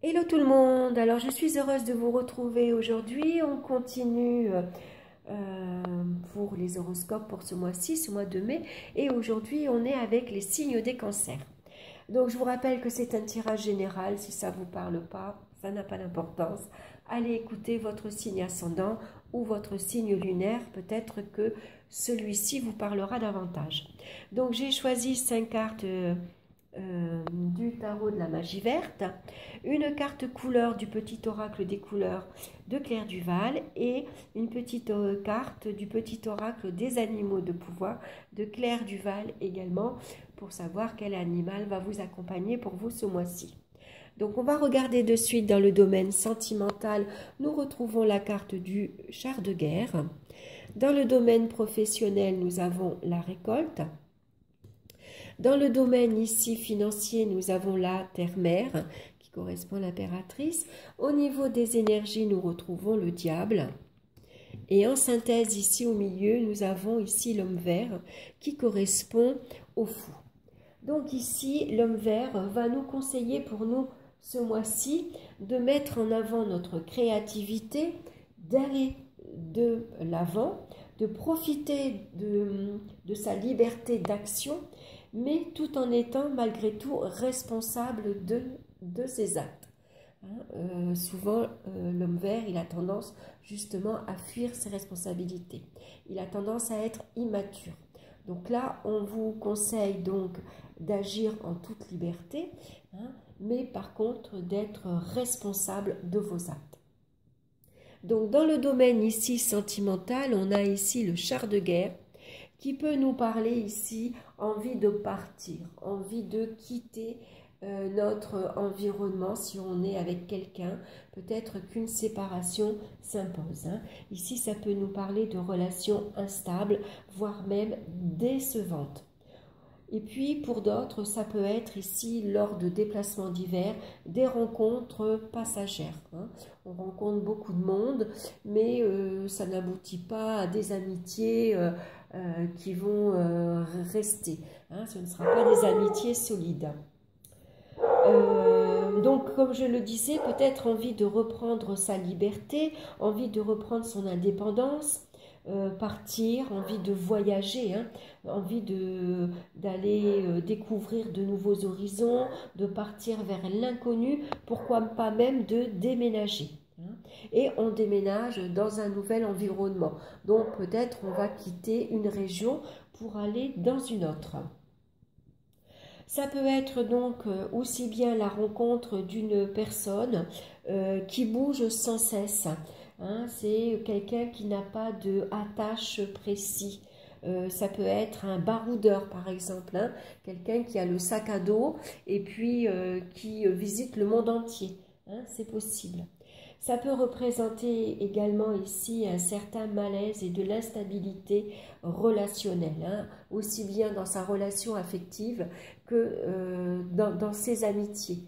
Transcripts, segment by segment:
Hello tout le monde, alors je suis heureuse de vous retrouver aujourd'hui. On continue pour les horoscopes pour ce mois-ci, ce mois de mai. Et aujourd'hui on est avec les signes des cancers. Donc je vous rappelle que c'est un tirage général, si ça ne vous parle pas, ça n'a pas d'importance. Allez écouter votre signe ascendant ou votre signe lunaire, peut-être que celui-ci vous parlera davantage. Donc j'ai choisi 5 cartes du tarot de la magie verte, une carte couleur du petit oracle des couleurs de Claire Duval et une petite carte du petit oracle des animaux de pouvoir de Claire Duval également, pour savoir quel animal va vous accompagner pour vous ce mois-ci. Donc on va regarder de suite dans le domaine sentimental, nous retrouvons la carte du char de guerre. Dans le domaine professionnel, nous avons la récolte. Dans le domaine ici financier, nous avons la terre-mère qui correspond à l'impératrice. Au niveau des énergies, nous retrouvons le diable. Et en synthèse, ici au milieu, nous avons ici l'homme vert qui correspond au fou. Donc ici, l'homme vert va nous conseiller pour nous ce mois-ci de mettre en avant notre créativité, d'aller de l'avant, de profiter de sa liberté d'action, mais tout en étant malgré tout responsable de ses actes. Souvent, l'homme vert, il a tendance justement à fuir ses responsabilités. Il a tendance à être immature. Donc là, on vous conseille donc d'agir en toute liberté, mais par contre d'être responsable de vos actes. Donc dans le domaine ici sentimental, on a ici le char de guerre qui peut nous parler ici envie de partir, envie de quitter notre environnement si on est avec quelqu'un. Peut-être qu'une séparation s'impose. Ici, ça peut nous parler de relations instables, voire même décevantes. Et puis, pour d'autres, ça peut être ici, lors de déplacements divers, des rencontres passagères. On rencontre beaucoup de monde, mais ça n'aboutit pas à des amitiés qui vont rester. Ce ne sera pas des amitiés solides. Donc, comme je le disais, peut-être envie de reprendre sa liberté, envie de reprendre son indépendance, partir, envie de voyager, envie d'aller découvrir de nouveaux horizons, de partir vers l'inconnu, pourquoi pas même de déménager. Et on déménage dans un nouvel environnement. Donc peut-être on va quitter une région pour aller dans une autre. Ça peut être donc aussi bien la rencontre d'une personne qui bouge sans cesse. C'est quelqu'un qui n'a pas d'attache précis. Ça peut être un baroudeur par exemple, quelqu'un qui a le sac à dos et puis qui visite le monde entier. C'est possible. Ça peut représenter également ici un certain malaise et de l'instabilité relationnelle, aussi bien dans sa relation affective que dans ses amitiés.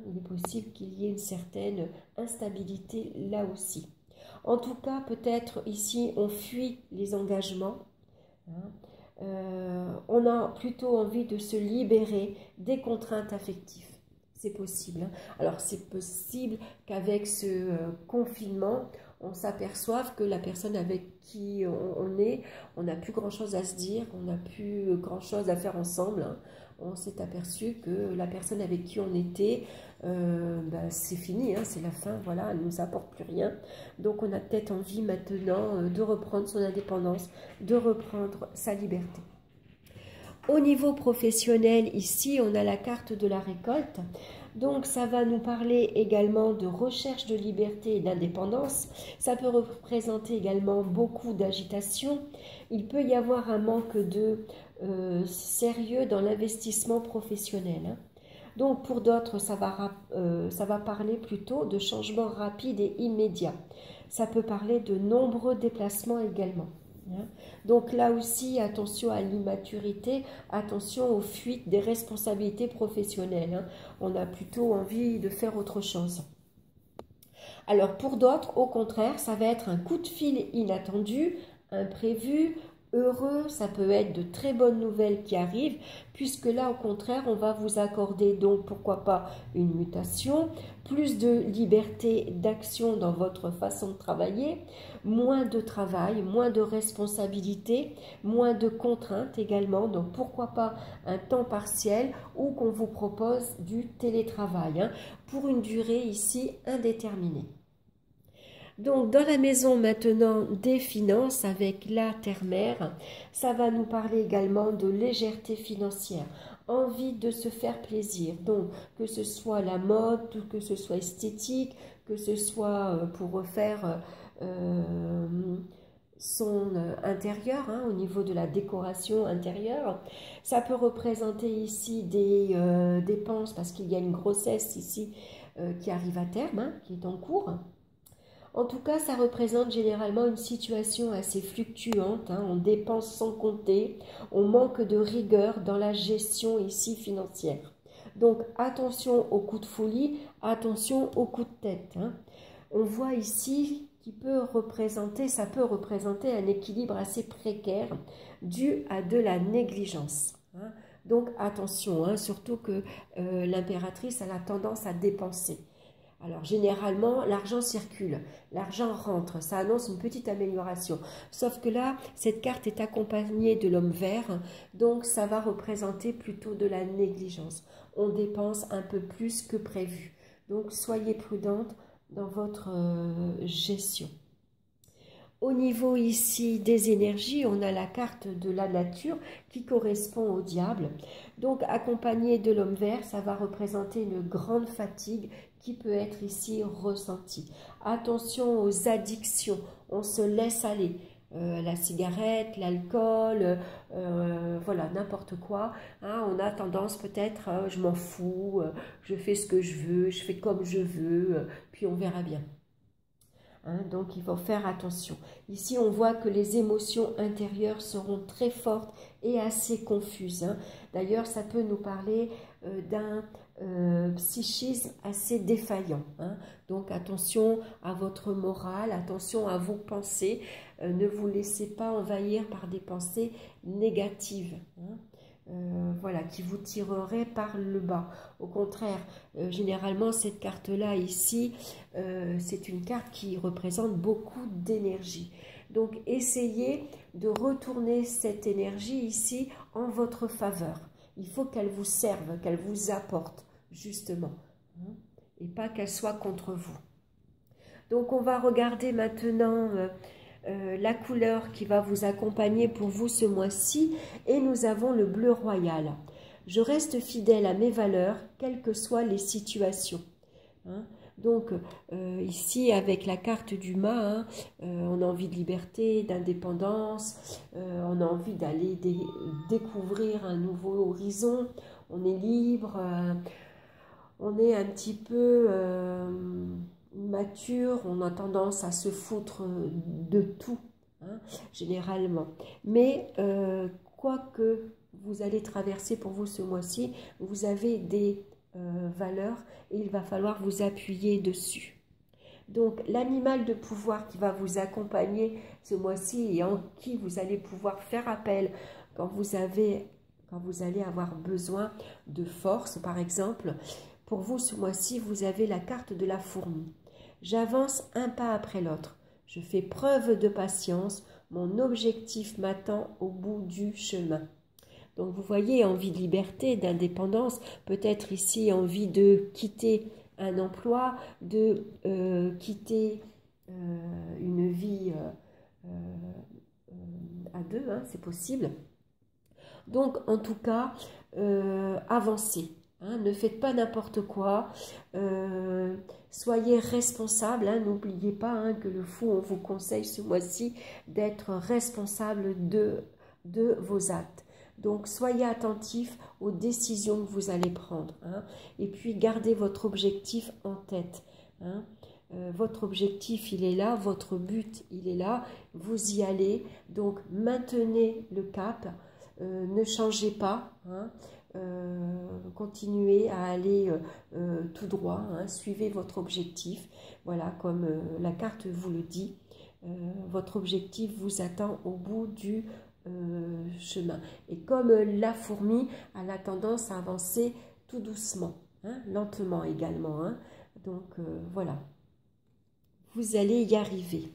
Il est possible qu'il y ait une certaine instabilité là aussi. En tout cas, peut-être ici, on fuit les engagements. On a plutôt envie de se libérer des contraintes affectives. C'est possible. Alors, c'est possible qu'avec ce confinement, on s'aperçoive que la personne avec qui on est, on n'a plus grand-chose à se dire, on n'a plus grand-chose à faire ensemble. On s'est aperçu que la personne avec qui on était, c'est fini, c'est la fin, voilà, elle ne nous apporte plus rien. Donc, on a peut-être envie maintenant de reprendre son indépendance, de reprendre sa liberté. Au niveau professionnel, ici, on a la carte de la récolte. Donc, ça va nous parler également de recherche de liberté et d'indépendance. Ça peut représenter également beaucoup d'agitation. Il peut y avoir un manque de sérieux dans l'investissement professionnel. Donc, pour d'autres, ça va parler plutôt de changements rapides et immédiats. Ça peut parler de nombreux déplacements également. Donc là aussi, attention à l'immaturité, attention aux fuites des responsabilités professionnelles. On a plutôt envie de faire autre chose. Alors pour d'autres, au contraire, ça va être un coup de fil inattendu, imprévu, heureux, ça peut être de très bonnes nouvelles qui arrivent, puisque là, au contraire, on va vous accorder donc, pourquoi pas, une mutation, plus de liberté d'action dans votre façon de travailler, moins de travail, moins de responsabilités, moins de contraintes également, donc pourquoi pas un temps partiel ou qu'on vous propose du télétravail, hein, pour une durée ici indéterminée. Donc, dans la maison maintenant des finances avec la terre-mère, ça va nous parler également de légèreté financière, envie de se faire plaisir. Donc, que ce soit la mode, que ce soit esthétique, que ce soit pour refaire son intérieur, hein, au niveau de la décoration intérieure. Ça peut représenter ici des dépenses parce qu'il y a une grossesse ici qui arrive à terme, hein, qui est en cours. En tout cas, ça représente généralement une situation assez fluctuante, hein. On dépense sans compter, on manque de rigueur dans la gestion ici financière. Donc attention aux coups de folie, attention aux coups de tête, hein. On voit ici ça peut représenter un équilibre assez précaire dû à de la négligence, hein. Donc attention, hein, surtout que l'impératrice a la tendance à dépenser. Alors généralement, l'argent circule, l'argent rentre, ça annonce une petite amélioration. Sauf que là, cette carte est accompagnée de l'homme vert, donc ça va représenter plutôt de la négligence. On dépense un peu plus que prévu. Donc soyez prudente dans votre gestion. Au niveau ici des énergies, on a la carte de la nature qui correspond au diable. Donc accompagné de l'homme vert, ça va représenter une grande fatigue qui peut être ici ressentie. Attention aux addictions, on se laisse aller. La cigarette, l'alcool, voilà, n'importe quoi. Hein, on a tendance peut-être, je m'en fous, je fais ce que je veux, je fais comme je veux, puis on verra bien. Hein, donc il faut faire attention. Ici on voit que les émotions intérieures seront très fortes et assez confuses, hein. D'ailleurs ça peut nous parler d'un psychisme assez défaillant, hein. Donc attention à votre morale, attention à vos pensées, ne vous laissez pas envahir par des pensées négatives, hein. Voilà, qui vous tirerait par le bas. Au contraire, généralement cette carte-là ici, c'est une carte qui représente beaucoup d'énergie. Donc essayez de retourner cette énergie ici en votre faveur. Il faut qu'elle vous serve, qu'elle vous apporte, justement, hein, et pas qu'elle soit contre vous. Donc on va regarder maintenant la couleur qui va vous accompagner pour vous ce mois-ci, et nous avons le bleu royal. Je reste fidèle à mes valeurs, quelles que soient les situations, hein. Donc ici avec la carte du mât, hein, on a envie de liberté, d'indépendance, on a envie d'aller découvrir un nouveau horizon, on est libre, on est un petit peu mature, on a tendance à se foutre de tout, hein, généralement. Mais quoi que vous allez traverser pour vous ce mois-ci, vous avez des valeurs et il va falloir vous appuyer dessus. Donc l'animal de pouvoir qui va vous accompagner ce mois-ci et en qui vous allez pouvoir faire appel quand vous allez avoir besoin de force, par exemple, pour vous ce mois-ci, vous avez la carte de la fourmi. J'avance un pas après l'autre. Je fais preuve de patience. Mon objectif m'attend au bout du chemin. Donc vous voyez, envie de liberté, d'indépendance, peut-être ici envie de quitter un emploi, de quitter une vie à deux, hein, c'est possible. Donc en tout cas, avancez. Hein, ne faites pas n'importe quoi, soyez responsable, hein, n'oubliez pas, hein, que le fou, on vous conseille ce mois-ci d'être responsable de vos actes. Donc soyez attentifs aux décisions que vous allez prendre, hein, et puis gardez votre objectif en tête, hein. Votre objectif, il est là, votre but, il est là, vous y allez, donc maintenez le cap, ne changez pas, hein. Continuez à aller tout droit, hein, suivez votre objectif, voilà, comme la carte vous le dit, votre objectif vous attend au bout du chemin. Et comme la fourmi, elle a tendance à avancer tout doucement, hein, lentement également. Hein. Donc voilà, vous allez y arriver.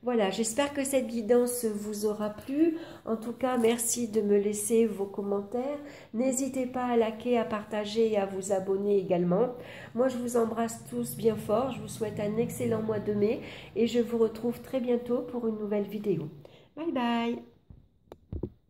Voilà, j'espère que cette guidance vous aura plu. En tout cas, merci de me laisser vos commentaires. N'hésitez pas à liker, à partager et à vous abonner également. Moi, je vous embrasse tous bien fort. Je vous souhaite un excellent mois de mai et je vous retrouve très bientôt pour une nouvelle vidéo. Bye bye!